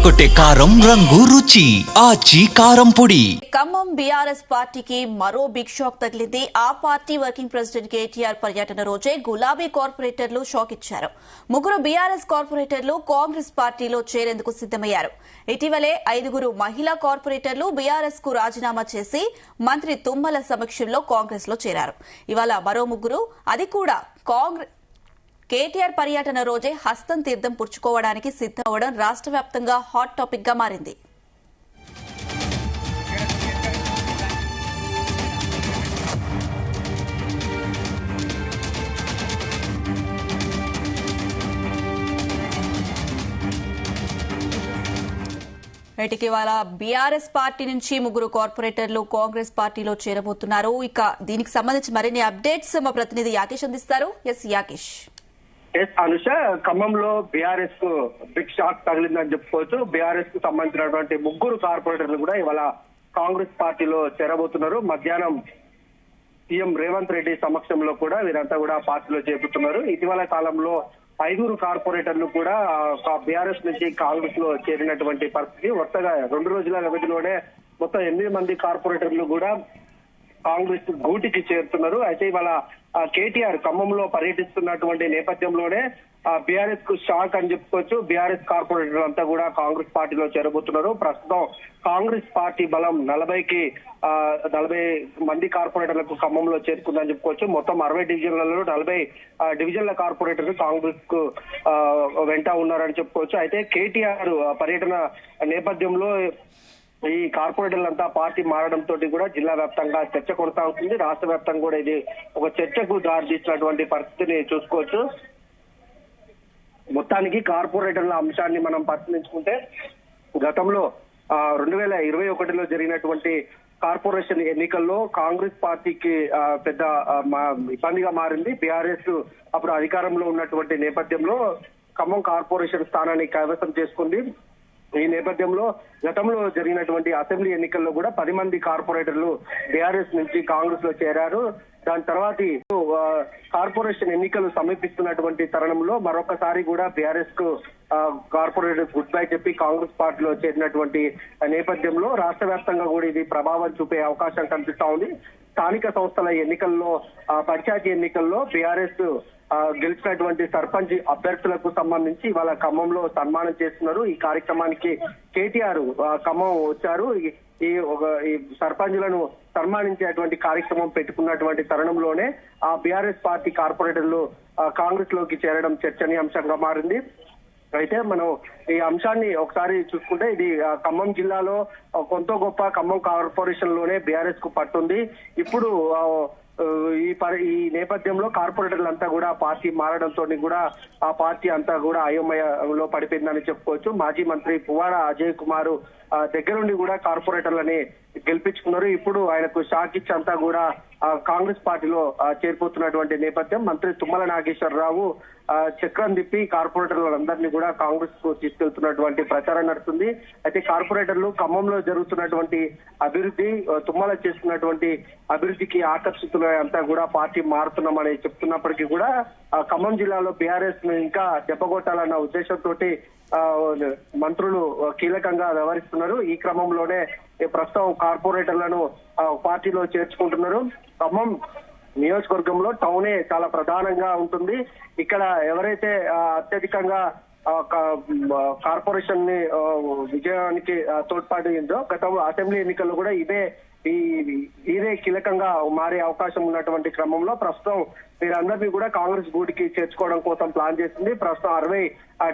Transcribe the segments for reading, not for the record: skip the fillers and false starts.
అదరగొట్టే కారం రంగు రుచి ఆచి కారం పొడి. ఖమ్మం బీఆర్ఎస్ పార్టీకి మరో బిగ్ షాక్ తగిలింది. ఆ పార్టీ వర్కింగ్ ప్రెసిడెంట్ కేటీఆర్ పర్యటన రోజే గులాబీ కార్పొరేటర్లు షాక్ ఇచ్చారు. ముగ్గురు బీఆర్ఎస్ కార్పొరేటర్లు కాంగ్రెస్ పార్టీలో చేరేందుకు సిద్దమయ్యారు. ఇటీవలే 5 మహిళా కార్పొరేటర్లు బీఆర్ఎస్ కు రాజీనామా చేసి మంత్రి తుమ్మల సమక్షంలో కాంగ్రెస్ లో చేరారు. ఇవాళ మరో ముగ్గురు, అది కూడా కాంగ్రెస్ కేటీఆర్ పర్యటన రోజే హస్తం తీర్థం పుచ్చుకోవడానికి సిద్దమవడం రాష్ట్ర వ్యాప్తంగా హాట్ టాపిక్ గా మారింది. ఇవాళ బీఆర్ఎస్ పార్టీ నుంచి ముగ్గురు కార్పొరేటర్లు కాంగ్రెస్ పార్టీలో చేరబోతున్నారు. ఇక దీనికి సంబంధించి మరిన్ని అప్డేట్స్ మా ప్రతినిధి యాకేష్ అందిస్తారు. ఎస్ యాకేష్. అనుష, ఖమ్మంలో బీఆర్ఎస్ కు బిగ్ షాక్ తగిలిందని చెప్పుకోవచ్చు. బీఆర్ఎస్ కు సంబంధించినటువంటి ముగ్గురు కార్పొరేటర్లు కూడా ఇవాళ కాంగ్రెస్ పార్టీలో చేరబోతున్నారు. మధ్యాహ్నం సీఎం రేవంత్ రెడ్డి సమక్షంలో కూడా వీరంతా కూడా పార్టీలో చేరుతున్నారు. ఇటీవల కాలంలో 5 కార్పొరేటర్లు కూడా బీఆర్ఎస్ నుంచి కాంగ్రెస్ లో చేరినటువంటి పరిస్థితి. వరుసగా 2 రోజుల వ్యవధిలోనే మొత్తం 8 మంది కార్పొరేటర్లు కూడా కాంగ్రెస్ గూటికి చేరుతున్నారు. అయితే ఇవాళ కేటీఆర్ ఖమ్మంలో పర్యటిస్తున్నటువంటి నేపథ్యంలోనే బీఆర్ఎస్ కు షాక్ అని చెప్పుకోవచ్చు. బీఆర్ఎస్ కార్పొరేటర్లు అంతా కూడా కాంగ్రెస్ పార్టీలో చేరబోతున్నారు. ప్రస్తుతం కాంగ్రెస్ పార్టీ బలం 40 మంది కార్పొరేటర్లకు ఖమ్మంలో చేరుకుందని చెప్పుకోవచ్చు. మొత్తం 60 డివిజన్లలో 40 డివిజన్ల కార్పొరేటర్లు కాంగ్రెస్ కు వెంట ఉన్నారని చెప్పుకోవచ్చు. అయితే కేటీఆర్ పర్యటన నేపథ్యంలో ఈ కార్పొరేటర్లంతా పార్టీ మారడంతో కూడా జిల్లా వ్యాప్తంగా చర్చ కొనసాగుతుంది. రాష్ట్ర వ్యాప్తంగా కూడా ఇది ఒక చర్చకు దారితీసినటువంటి పరిస్థితిని చూసుకోవచ్చు. మొత్తానికి కార్పొరేటర్ల అంశాన్ని మనం పరిశీలించుకుంటే గతంలో 2021లో జరిగినటువంటి కార్పొరేషన్ ఎన్నికల్లో కాంగ్రెస్ పార్టీకి పెద్ద ఇబ్బందిగా మారింది. బీఆర్ఎస్ అప్పుడు అధికారంలో ఉన్నటువంటి నేపథ్యంలో ఖమ్మం కార్పొరేషన్ స్థానాన్ని కైవసం చేసుకుంది. ఈ నేపథ్యంలో గతంలో జరిగినటువంటి అసెంబ్లీ ఎన్నికల్లో కూడా 10 మంది కార్పొరేటర్లు బీఆర్ఎస్ నుంచి కాంగ్రెస్ లో చేరారు. దాని తర్వాత కార్పొరేషన్ ఎన్నికలు సమీపిస్తున్నటువంటి తరుణంలో మరొకసారి కూడా బీఆర్ఎస్ కు కార్పొరేటర్ గుడ్ బై చెప్పి కాంగ్రెస్ పార్టీలో చేరినటువంటి నేపథ్యంలో రాష్ట్ర వ్యాప్తంగా కూడా ఇది ప్రభావం చూపే అవకాశం కనిపిస్తా ఉంది. స్థానిక సంస్థల ఎన్నికల్లో, పంచాయతీ ఎన్నికల్లో బీఆర్ఎస్ గెలిచినటువంటి సర్పంచ్ అభ్యర్థులకు సంబంధించి ఇవాళ ఖమ్మంలో సన్మానం చేస్తున్నారు. ఈ కార్యక్రమానికి కేటీఆర్ ఖమ్మం వచ్చారు. ఈ సర్పంచులను సన్మానించేటువంటి కార్యక్రమం పెట్టుకున్నటువంటి తరుణంలోనే ఆ బీఆర్ఎస్ పార్టీ కార్పొరేటర్లు కాంగ్రెస్ లోకి చేరడం చర్చనీయాంశంగా మారింది. అయితే మనం ఈ అంశాన్ని ఒకసారి చూసుకుంటే ఇది ఖమ్మం జిల్లాలో కొంత గొప్ప ఖమ్మం కార్పొరేషన్ లోనే బీఆర్ఎస్ కు పట్టుంది. ఇప్పుడు ఈ నేపథ్యంలో కార్పొరేటర్లు అంతా కూడా పార్టీ మారడంతో కూడా ఆ పార్టీ అంతా కూడా అయోమయంలో పడిపోయిందని చెప్పుకోవచ్చు. మాజీ మంత్రి పువ్వాడ అజయ్ కుమార్ దగ్గరుండి కూడా కార్పొరేటర్లని గెలిపించుకున్నారు. ఇప్పుడు ఆయనకు షాక్ ఇచ్చి అంతా కూడా కాంగ్రెస్ పార్టీలో చేరిపోతున్నటువంటి నేపథ్యం. మంత్రి తుమ్మల నాగేశ్వరరావు చక్రం తిప్పి కార్పొరేటర్లందరినీ కూడా కాంగ్రెస్ కు తీసుకెళ్తున్నటువంటి ప్రచారం నడుస్తుంది. అయితే కార్పొరేటర్లు ఖమ్మంలో జరుగుతున్నటువంటి అభివృద్ధి, తుమ్మల చేస్తున్నటువంటి అభివృద్ధికి ఆకర్షితులై అంతా కూడా పార్టీ మారుతున్నామని చెప్తున్నప్పటికీ కూడా ఖమ్మం జిల్లాలో బీఆర్ఎస్ ను ఇంకా దెబ్బగొట్టాలన్న ఉద్దేశంతో మంత్రులు కీలకంగా వ్యవహరిస్తున్నారు. ఈ క్రమంలోనే ప్రస్తుతం కార్పొరేటర్లను పార్టీలో చేర్చుకుంటున్నారు. ఖమ్మం నియోజకవర్గంలో టౌనే చాలా ప్రధానంగా ఉంటుంది. ఇక్కడ ఎవరైతే అత్యధికంగా కార్పొరేషన్ ని విజయానికి తోడ్పడిందో గతంలో అసెంబ్లీ ఎన్నికల్లో కూడా ఇదే కీలకంగా మారే అవకాశం ఉన్నటువంటి క్రమంలో ప్రస్తుతం వీరందరినీ కూడా కాంగ్రెస్ గూటికి చేర్చుకోవడం కోసం ప్లాన్ చేసింది. ప్రస్తుతం 60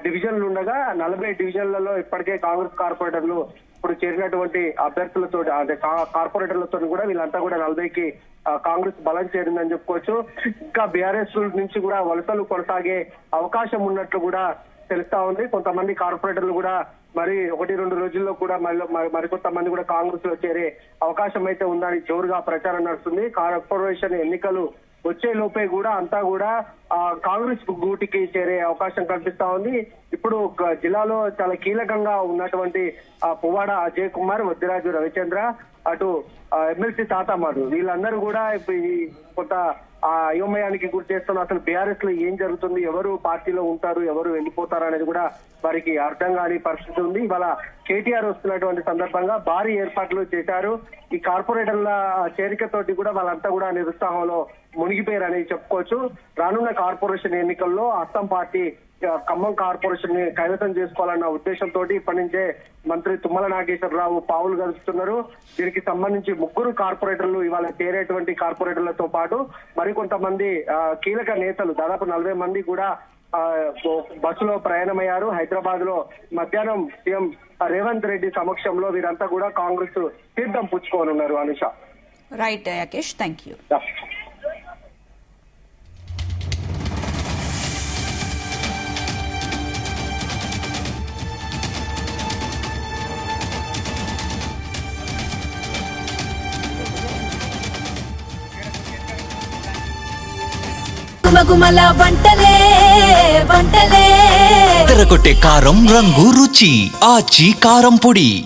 డివిజన్లు ఉండగా 40 డివిజన్లలో ఇప్పటికే కాంగ్రెస్ కార్పొరేటర్లు ఇప్పుడు చేరినటువంటి అభ్యర్థులతో అంటే కార్పొరేటర్లతో కూడా వీళ్ళంతా కూడా 40కి కాంగ్రెస్ బలం చేరిందని చెప్పుకోవచ్చు. ఇంకా బీఆర్ఎస్ నుంచి కూడా వలసలు కొనసాగే అవకాశం ఉన్నట్లు కూడా తెలుస్తా ఉంది. కొంతమంది కార్పొరేటర్లు కూడా మరి 1-2 రోజుల్లో కూడా మరికొంతమంది కూడా కాంగ్రెస్ లో చేరే అవకాశం అయితే ఉందని జోరుగా ప్రచారం నడుస్తుంది. కార్పొరేషన్ ఎన్నికలు వచ్చే లోపే కూడా అంతా కూడా కాంగ్రెస్ గూటికి చేరే అవకాశం కనిపిస్తా ఉంది. ఇప్పుడు జిల్లాలో చాలా కీలకంగా ఉన్నటువంటి పువ్వాడ అజయ్ కుమార్, వద్దిరాజు రవిచంద్ర, అటు ఎమ్మెల్సీ తాతామారు వీళ్ళందరూ కూడా కొంత అయోమయానికి గురి చేస్తున్న అసలు బీఆర్ఎస్ లో ఏం జరుగుతుంది, ఎవరు పార్టీలో ఉంటారు, ఎవరు వెళ్ళిపోతారు అనేది కూడా వారికి అర్థం కాని పరిస్థితి ఉంది. ఇవాళ కేటీఆర్ వస్తున్నటువంటి సందర్భంగా భారీ ఏర్పాట్లు చేశారు. ఈ కార్పొరేటర్ల చేరికతోటి కూడా వాళ్ళంతా కూడా నిరుత్సాహంలో మునిగిపోయారని చెప్పుకోవచ్చు. రానున్న కార్పొరేషన్ ఎన్నికల్లో అస్సాం పార్టీ ఖమ్మం కార్పొరేషన్ ని కైవసం చేసుకోవాలన్న ఉద్దేశంతో ఇప్పటి నుంచే మంత్రి తుమ్మల నాగేశ్వరరావు పావులు గడుపుతున్నారు. దీనికి సంబంధించి 3 కార్పొరేటర్లు ఇవాళ చేరేటువంటి కార్పొరేటర్లతో పాటు మరికొంతమంది కీలక నేతలు దాదాపు 40 మంది కూడా బస్సులో ప్రయాణమయ్యారు. హైదరాబాద్ లో మధ్యాహ్నం సీఎం రేవంత్ రెడ్డి సమక్షంలో వీరంతా కూడా కాంగ్రెస్ తీర్థం పుచ్చుకోనున్నారు. Anusha. Right Yakesh, thank you. గుమగుమల వంటలే వంటలే తెరకొట్టే కారం రంగు రుచి ఆచి కారం పొడి.